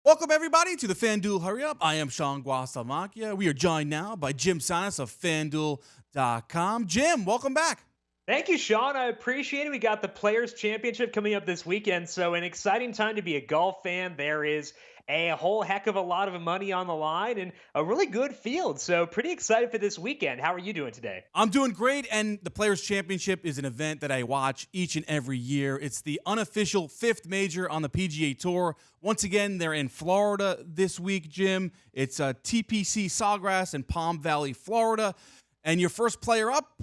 Welcome, everybody, to the FanDuel Hurry Up. I am Sean Guastalmacchia. We are joined now by Jim Sinas of FanDuel.com. Jim, welcome back. Thank you, Sean. I appreciate it. We got the Players' Championship coming up this weekend, so an exciting time to be a golf fan. There is a whole heck of a lot of money on the line and a really good field, so pretty excited for this weekend. How are you doing today? I'm doing great, and the Players' Championship is an event that I watch each and every year. It's the unofficial fifth major on the PGA Tour. Once again, they're in Florida this week, Jim. It's TPC Sawgrass in Palm Valley, Florida. And your first player up,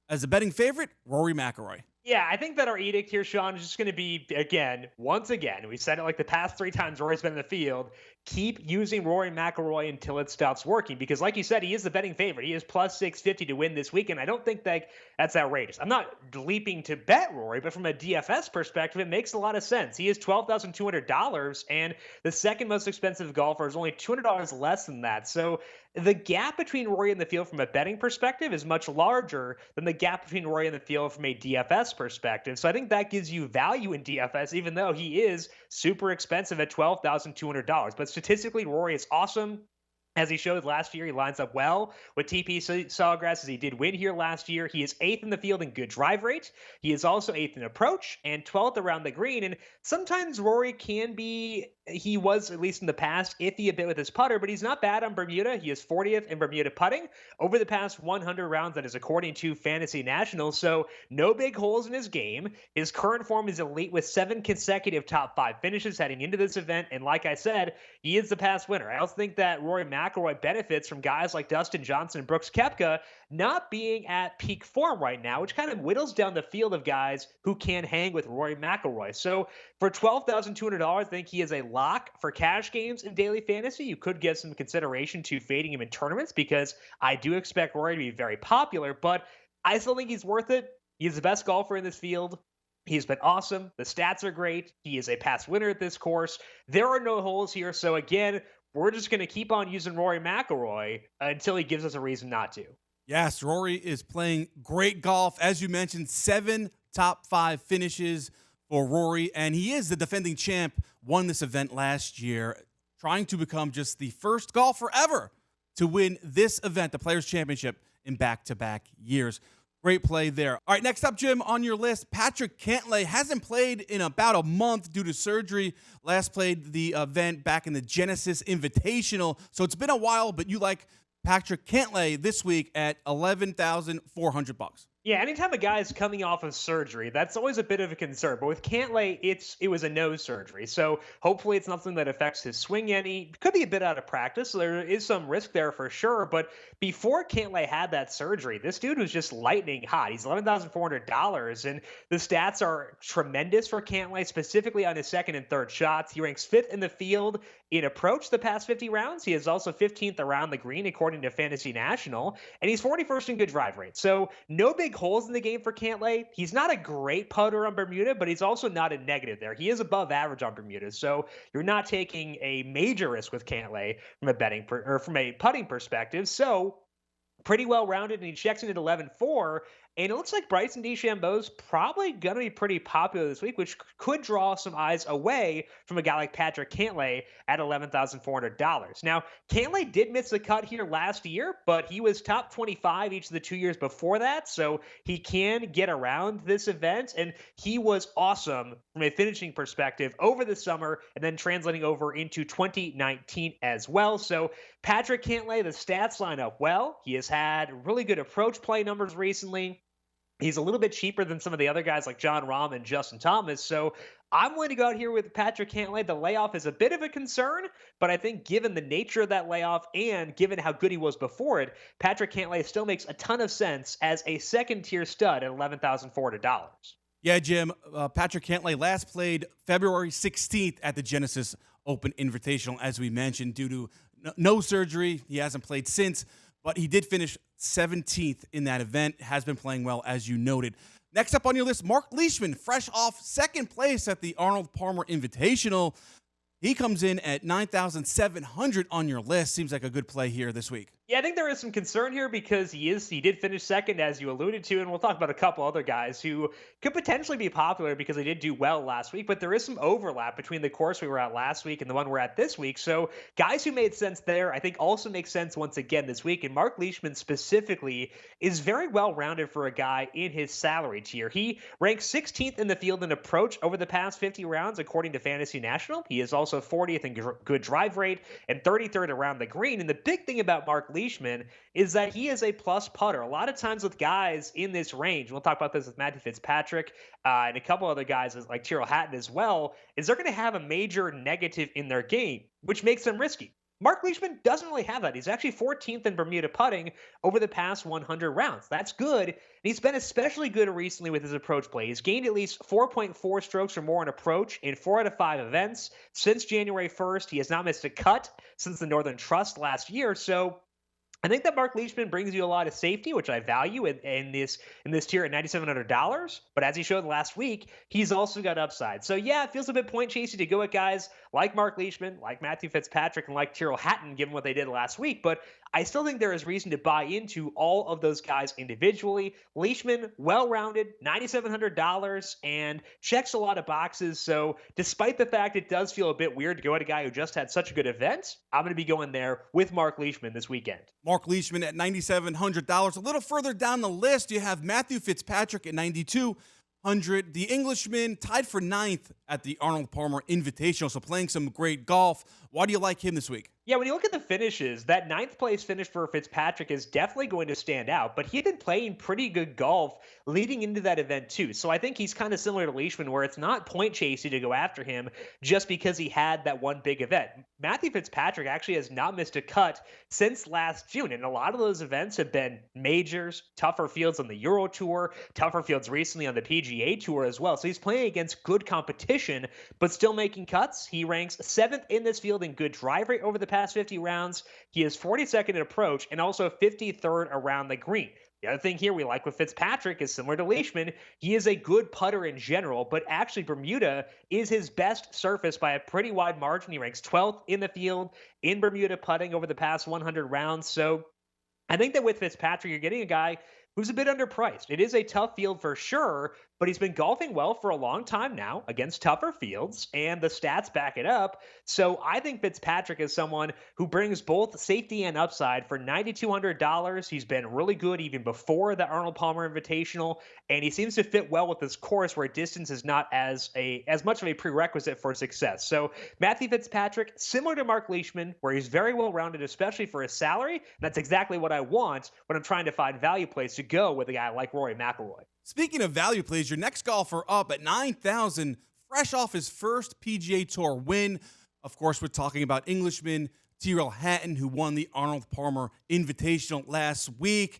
as a betting favorite, Rory McIlroy. Yeah, I think that our edict here, Sean, is just going to be, once again, we said it like the past 3 times Rory's been in the field, keep using Rory McIlroy until it stops working. Because like you said, he is the betting favorite. He is plus 650 to win this weekend. I don't think that's outrageous. I'm not leaping to bet Rory, but from a DFS perspective, it makes a lot of sense. He is $12,200, and the second most expensive golfer is only $200 less than that. So the gap between Rory and the field from a betting perspective is much larger than the gap between Rory and the field from a DFS perspective. So I think that gives you value in DFS, even though he is super expensive at $12,200. But statistically, Rory is awesome. As he showed last year, he lines up well with TPC Sawgrass, as he did win here last year. He is 8th in the field in good drive rate. He is also 8th in approach and 12th around the green. And sometimes Rory can be, he was, at least in the past, iffy a bit with his putter, but he's not bad on Bermuda. He is 40th in Bermuda putting over the past 100 rounds. That is according to Fantasy National. So no big holes in his game. His current form is elite with 7 consecutive top 5 finishes heading into this event. And like I said, he is the past winner. I also think that Rory McIlroy benefits from guys like Dustin Johnson and Brooks Koepka not being at peak form right now, which kind of whittles down the field of guys who can hang with Rory McIlroy. So for $12,200, I think he is a lock for cash games in daily fantasy. You could get some consideration to fading him in tournaments because I do expect Rory to be very popular, but I still think he's worth it. He's the best golfer in this field. He's been awesome. The stats are great. He is a past winner at this course. There are no holes here. So again, we're just going to keep on using Rory McIlroy until he gives us a reason not to. Yes, Rory is playing great golf. As you mentioned, 7 top 5 finishes for Rory, and he is the defending champ, won this event last year, trying to become just the first golfer ever to win this event, the Players' Championship, in back-to-back years. Great play there. All right, next up, Jim, on your list, Patrick Cantlay hasn't played in about a month due to surgery. Last played the event back in the Genesis Invitational, so it's been a while, but you like Patrick Cantlay this week at $11,400. Yeah, anytime a guy is coming off of surgery, that's always a bit of a concern. But with Cantlay, it was a nose surgery. So hopefully it's nothing that affects his swing any. Could be a bit out of practice, so there is some risk there for sure. But before Cantlay had that surgery, this dude was just lightning hot. He's $11,400, and the stats are tremendous for Cantlay, specifically on his second and third shots. He ranks 5th in the field in approach the past 50 rounds. He is also 15th around the green, according to Fantasy National, and he's 41st in good drive rate. So no big holes in the game for Cantlay. He's not a great putter on Bermuda, but he's also not a negative there. He is above average on Bermuda, so you're not taking a major risk with Cantlay from from a putting perspective. So pretty well rounded, and he checks in at 11-4. And it looks like Bryson DeChambeau's probably going to be pretty popular this week, which could draw some eyes away from a guy like Patrick Cantlay at $11,400. Now, Cantlay did miss the cut here last year, but he was top 25 each of the 2 years before that, so he can get around this event, and he was awesome from a finishing perspective over the summer and then translating over into 2019 as well. So Patrick Cantlay, the stats line up well. He has had really good approach play numbers recently. He's a little bit cheaper than some of the other guys like Jon Rahm and Justin Thomas. So I'm going to go out here with Patrick Cantlay. The layoff is a bit of a concern, but I think given the nature of that layoff and given how good he was before it, Patrick Cantlay still makes a ton of sense as a second-tier stud at $11,400. Yeah, Jim, Patrick Cantlay last played February 16th at the Genesis Open Invitational, as we mentioned, due to no surgery. He hasn't played since, but he did finish 17th in that event, has been playing well, as you noted. Next up on your list, Marc Leishman, fresh off second place at the Arnold Palmer Invitational. He comes in at $9,700 on your list. Seems like a good play here this week. Yeah, I think there is some concern here because he did finish second, as you alluded to, and we'll talk about a couple other guys who could potentially be popular because they did do well last week. But there is some overlap between the course we were at last week and the one we're at this week. So guys who made sense there, I think, also make sense once again this week. And Marc Leishman specifically is very well rounded for a guy in his salary tier. He ranks 16th in the field in approach over the past 50 rounds, according to Fantasy National. He is also 40th in good drive rate and 33rd around the green. And the big thing about Marc Leishman is that he is a plus putter. A lot of times with guys in this range, we'll talk about this with Matthew Fitzpatrick and a couple other guys like Tyrrell Hatton as well, is they're going to have a major negative in their game, which makes them risky. Marc Leishman doesn't really have that. He's actually 14th in Bermuda putting over the past 100 rounds. That's good. And he's been especially good recently with his approach play. He's gained at least 4.4 strokes or more in approach in 4 out of 5 events since January 1st. He has not missed a cut since the Northern Trust last year. So I think that Marc Leishman brings you a lot of safety, which I value in this tier at $9,700. But as he showed last week, he's also got upside. So yeah, it feels a bit point chasey to go at guys like Marc Leishman, like Matthew Fitzpatrick, and like Tyrrell Hatton, given what they did last week. But I still think there is reason to buy into all of those guys individually. Leishman, well-rounded, $9,700, and checks a lot of boxes. So despite the fact it does feel a bit weird to go at a guy who just had such a good event, I'm going to be going there with Marc Leishman this weekend. Marc Leishman at $9,700. A little further down the list, you have Matthew Fitzpatrick at $9,200. The Englishman tied for 9th at the Arnold Palmer Invitational, so playing some great golf. Why do you like him this week? Yeah, when you look at the finishes, that 9th place finish for Fitzpatrick is definitely going to stand out, but he had been playing pretty good golf leading into that event too. So I think he's kind of similar to Leishman, where it's not point chasey to go after him just because he had that one big event. Matthew Fitzpatrick actually has not missed a cut since last June, and a lot of those events have been majors, tougher fields on the Euro Tour, tougher fields recently on the PGA Tour as well. So he's playing against good competition, but still making cuts. He ranks 7th in this field in good drive rate over the past 50 rounds. He is 42nd in approach and also 53rd around the green. The other thing here we like with Fitzpatrick is similar to Leishman. He is a good putter in general, but actually Bermuda is his best surface by a pretty wide margin. He ranks 12th in the field in Bermuda putting over the past 100 rounds. So I think that with Fitzpatrick, you're getting a guy who's a bit underpriced. It is a tough field for sure, but he's been golfing well for a long time now against tougher fields, and the stats back it up. So I think Fitzpatrick is someone who brings both safety and upside for $9,200. He's been really good even before the Arnold Palmer Invitational, and he seems to fit well with this course where distance is not as much of a prerequisite for success. So Matthew Fitzpatrick, similar to Marc Leishman, where he's very well-rounded, especially for his salary. And that's exactly what I want when I'm trying to find value plays to go with a guy like Rory McIlroy. Speaking of value plays, your next golfer up at $9,000, fresh off his first PGA Tour win. Of course, we're talking about Englishman Tyrrell Hatton, who won the Arnold Palmer Invitational last week.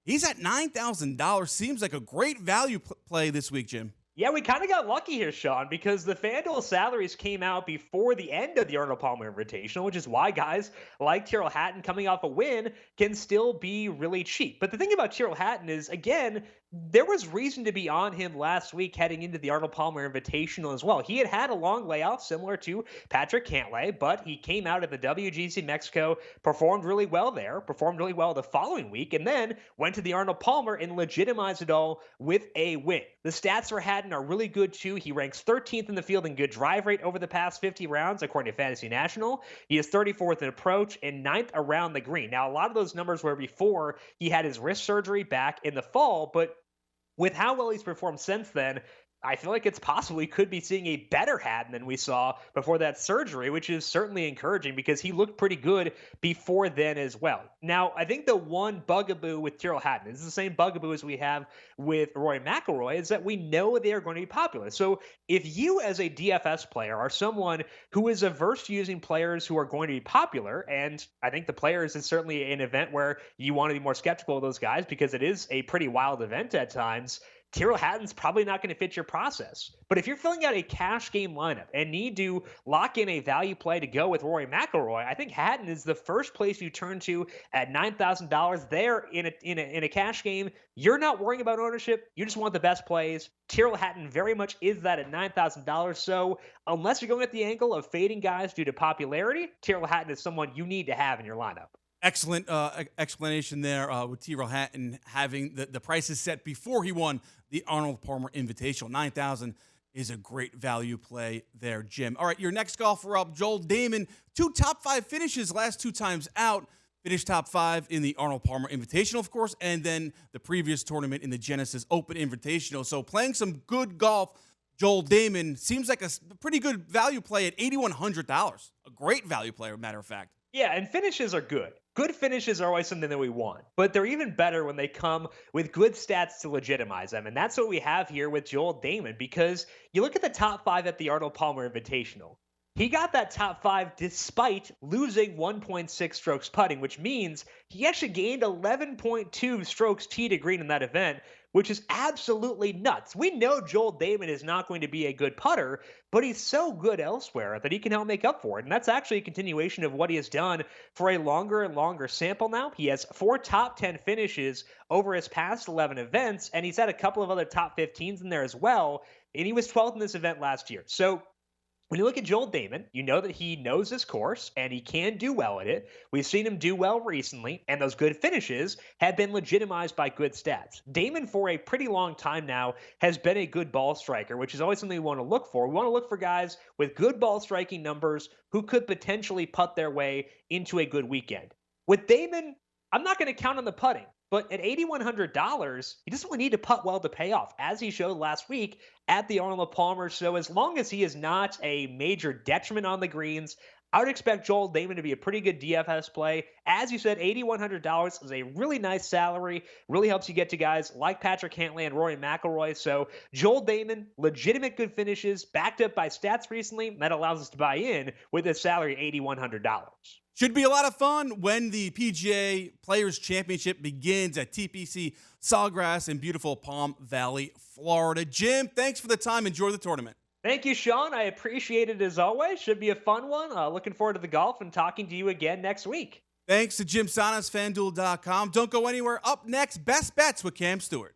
He's at $9,000. Seems like a great value play this week, Jim. Yeah, we kind of got lucky here, Sean, because the FanDuel salaries came out before the end of the Arnold Palmer Invitational, which is why guys like Tyrrell Hatton coming off a win can still be really cheap. But the thing about Tyrrell Hatton is, again, there was reason to be on him last week heading into the Arnold Palmer Invitational as well. He had a long layoff similar to Patrick Cantlay, but he came out at the WGC Mexico, performed really well there, performed really well the following week, and then went to the Arnold Palmer and legitimized it all with a win. The stats for Hatton are really good too. He ranks 13th in the field in good drive rate over the past 50 rounds, according to Fantasy National. He is 34th in approach and 9th around the green. Now, a lot of those numbers were before he had his wrist surgery back in the fall, but with how well he's performed since then, I feel like it's possible we could be seeing a better Hatton than we saw before that surgery, which is certainly encouraging because he looked pretty good before then as well. Now, I think the one bugaboo with Tyrrell Hatton is the same bugaboo as we have with Rory McIlroy, is that we know they are going to be popular. So if you as a DFS player are someone who is averse to using players who are going to be popular, and I think the Players is certainly an event where you want to be more skeptical of those guys because it is a pretty wild event at times, Tyrrell Hatton's probably not going to fit your process. But if you're filling out a cash game lineup and need to lock in a value play to go with Rory McIlroy, I think Hatton is the first place you turn to at $9,000 there in a cash game. You're not worrying about ownership. You just want the best plays. Tyrrell Hatton very much is that at $9,000. So unless you're going at the angle of fading guys due to popularity, Tyrrell Hatton is someone you need to have in your lineup. Excellent explanation there with Tyrrell Hatton having the prices set before he won the Arnold Palmer Invitational. 9,000 is a great value play there, Jim. All right, your next golfer up, Joel Damon. 2 top 5 finishes last 2 times out. Finished top 5 in the Arnold Palmer Invitational, of course, and then the previous tournament in the Genesis Open Invitational. So playing some good golf, Joel Damon seems like a pretty good value play at $8,100. A great value play, as a matter of fact. Yeah, and finishes are good. Good finishes are always something that we want, but they're even better when they come with good stats to legitimize them. And that's what we have here with Joel Damon, because you look at the top 5 at the Arnold Palmer Invitational. He got that top 5 despite losing 1.6 strokes putting, which means he actually gained 11.2 strokes tee to green in that event, which is absolutely nuts. We know Joel Damon is not going to be a good putter, but he's so good elsewhere that he can help make up for it. And that's actually a continuation of what he has done for a longer and longer sample now. He has 4 top 10 finishes over his past 11 events, and he's had a couple of other top 15s in there as well. And he was 12th in this event last year. So when you look at Joel Damon, you know that he knows his course and he can do well at it. We've seen him do well recently, and those good finishes have been legitimized by good stats. Damon, for a pretty long time now, has been a good ball striker, which is always something we want to look for. We want to look for guys with good ball striking numbers who could potentially putt their way into a good weekend. With Damon, I'm not going to count on the putting. But at $8,100, he doesn't really need to putt well to pay off, as he showed last week at the Arnold Palmer. So as long as he is not a major detriment on the greens, I would expect Joel Damon to be a pretty good DFS play. As you said, $8,100 is a really nice salary. Really helps you get to guys like Patrick Cantlay and Rory McIlroy. So Joel Damon, legitimate good finishes, backed up by stats recently. That allows us to buy in with a salary of $8,100. Should be a lot of fun when the PGA Players Championship begins at TPC Sawgrass in beautiful Palm Valley, Florida. Jim, thanks for the time. Enjoy the tournament. Thank you, Sean. I appreciate it as always. Should be a fun one. Looking forward to the golf and talking to you again next week. Thanks to Jim Sanas, FanDuel.com. Don't go anywhere. Up next, Best Bets with Cam Stewart.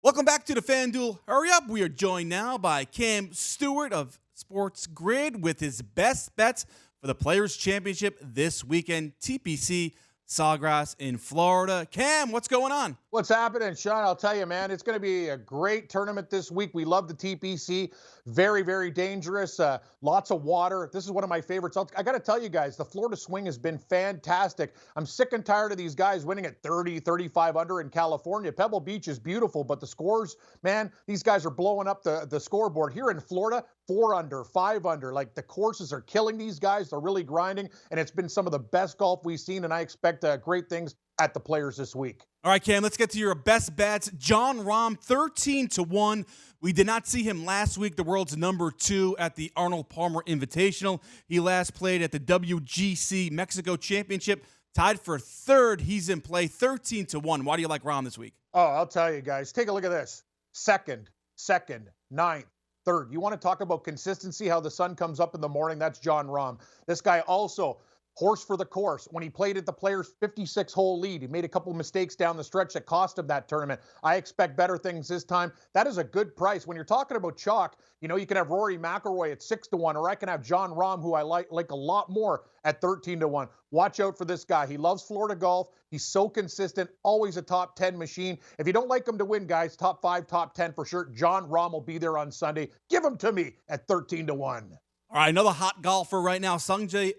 Welcome back to the FanDuel Hurry Up. We are joined now by Cam Stewart of SportsGrid with his best bets for the Players Championship this weekend, TPC Sawgrass in Florida. Cam, what's going on? What's happening, Sean? I'll tell you, man, it's going to be a great tournament this week. We love the TPC. Very, very dangerous. Lots of water. This is one of my favorites. I got to tell you guys, the Florida swing has been fantastic. I'm sick and tired of these guys winning at 30, 35 under in California. Pebble Beach is beautiful, but the scores, man, these guys are blowing up the scoreboard. Here in Florida, 4 under, 5 under. Like, the courses are killing these guys. They're really grinding, and it's been some of the best golf we've seen, and I expect great things at the Players this week. All right, Cam, let's get to your best bets. Jon Rahm, 13-1. We did not see him last week, the world's number 2 at the Arnold Palmer Invitational. He last played at the WGC Mexico Championship, tied for 3rd. He's in play, 13-1. Why do you like Rahm this week? Oh, I'll tell you guys. Take a look at this. Second, 9th, 3rd. You want to talk about consistency, how the sun comes up in the morning? That's Jon Rahm. This guy also horse for the course. When he played at the Players 56-hole lead, he made a couple of mistakes down the stretch that cost him that tournament. I expect better things this time. That is a good price. When you're talking about chalk, you know, you can have Rory McIlroy at 6-1, or I can have Jon Rahm, who I like a lot more, at 13-1. Watch out for this guy. He loves Florida golf. He's so consistent, always a top 10 machine. If you don't like him to win, guys, top 5, top 10 for sure. Jon Rahm will be there on Sunday. Give him to me at 13-1. All right, another hot golfer right now, Sungjae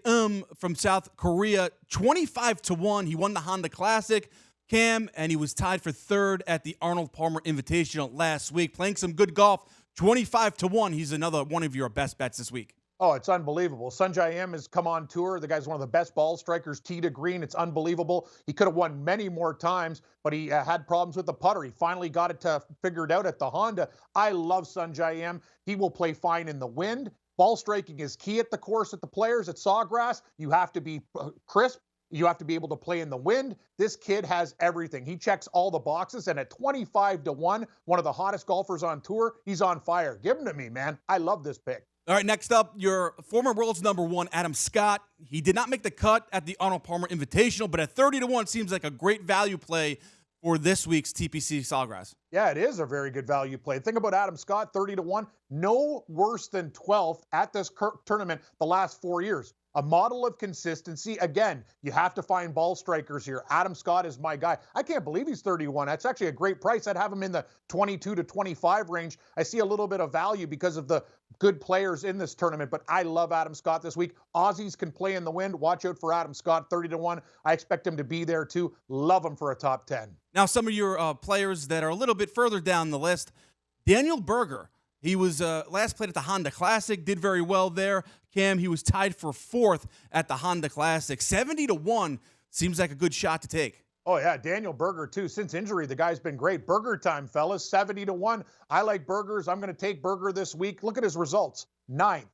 from South Korea, 25-1. He won the Honda Classic, Cam, and he was tied for 3rd at the Arnold Palmer Invitational last week. Playing some good golf, 25-1. He's another one of your best bets this week. Oh, it's unbelievable. Sungjae Im has come on tour. The guy's one of the best ball strikers, tee to green. It's unbelievable. He could have won many more times, but he had problems with the putter. He finally got it figured out at the Honda. I love Sungjae Im. He will play fine in the wind. Ball striking is key at the course at the Players at Sawgrass. You have to be crisp. You have to be able to play in the wind. This kid has everything. He checks all the boxes, and at 25-1, one of the hottest golfers on tour, he's on fire. Give him to me, man. I love this pick. All right, next up, your former world's number 1, Adam Scott. He did not make the cut at the Arnold Palmer Invitational, but at 30-1 seems like a great value play for this week's TPC Sawgrass. Yeah, it is a very good value play. Think about Adam Scott, 30-1, no worse than 12th at this tournament the last 4 years. A model of consistency. Again, you have to find ball strikers here. Adam Scott is my guy. I can't believe he's 31. That's actually a great price. I'd have him in the 22 to 25 range. I see a little bit of value because of the good players in this tournament, but I love Adam Scott this week. Aussies can play in the wind. Watch out for Adam Scott, 30-1. I expect him to be there too. Love him for a top 10. Now, some of your players that are a little bit further down the list, Daniel Berger. He was last played at the Honda Classic, did very well there. Cam, he was tied for 4th at the Honda Classic. 70-1 seems like a good shot to take. Oh, yeah, Daniel Berger, too. Since injury, the guy's been great. Berger time, fellas, 70-1. I like Berger's. I'm going to take Berger this week. Look at his results. 9th,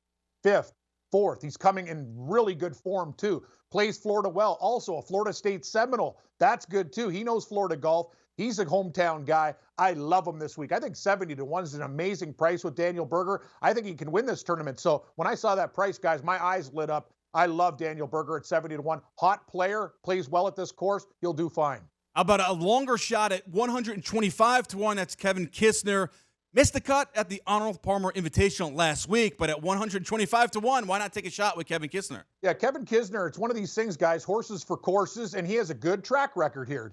5th, 4th. He's coming in really good form, too. Plays Florida well. Also, a Florida State Seminole. That's good, too. He knows Florida golf. He's a hometown guy. I love him this week. I think 70-1 is an amazing price with Daniel Berger. I think he can win this tournament. So when I saw that price, guys, my eyes lit up. I love Daniel Berger at 70-1. Hot player, plays well at this course. He'll do fine. How about a longer shot at 125-1? That's Kevin Kisner. Missed the cut at the Arnold Palmer Invitational last week, but at 125-1, why not take a shot with Kevin Kisner? Yeah, Kevin Kisner, it's one of these things, guys, horses for courses, and he has a good track record here.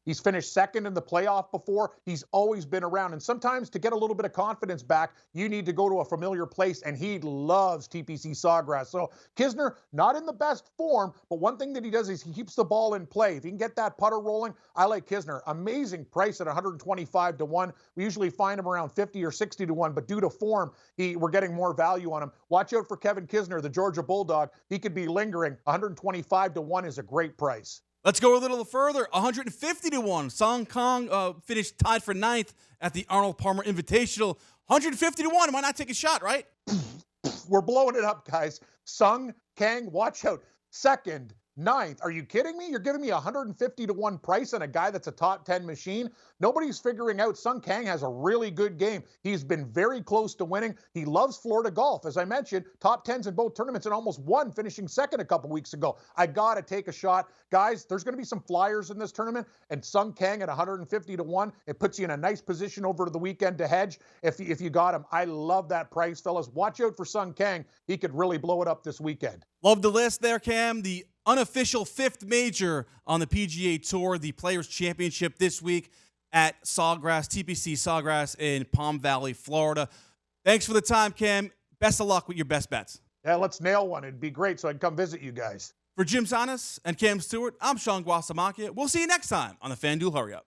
He's finished second in the playoff before. He's always been around. And sometimes to get a little bit of confidence back, you need to go to a familiar place, and he loves TPC Sawgrass. So Kisner, not in the best form, but one thing that he does is he keeps the ball in play. If he can get that putter rolling, I like Kisner. Amazing price at 125-1. We usually find him around 50 or 60-1, but due to form, we're getting more value on him. Watch out for Kevin Kisner, the Georgia Bulldog. He could be lingering. 125-1 is a great price. Let's go a little further. 150-1. Sung Kang finished tied for 9th at the Arnold Palmer Invitational. 150-1. Why not take a shot, right? We're blowing it up, guys. Sung Kang, watch out. 2nd, 9th. Are you kidding me? You're giving me 150-1 price on a guy that's a top 10 machine? Nobody's figuring out Sung Kang has a really good game. He's been very close to winning. He loves Florida golf. As I mentioned, top 10s in both tournaments and almost won, finishing 2nd a couple weeks ago. I got to take a shot. Guys, there's going to be some flyers in this tournament, and Sung Kang at 150-1, it puts you in a nice position over to the weekend to hedge if you got him. I love that price, fellas. Watch out for Sung Kang. He could really blow it up this weekend. Love the list there, Cam. The unofficial 5th major on the PGA Tour, the Players' Championship this week at Sawgrass, TPC Sawgrass in Palm Valley, Florida. Thanks for the time, Cam. Best of luck with your best bets. Yeah, let's nail one. It'd be great so I can come visit you guys. For Jim Sanas and Cam Stewart, I'm Sean Guasamakia. We'll see you next time on the FanDuel Hurry Up.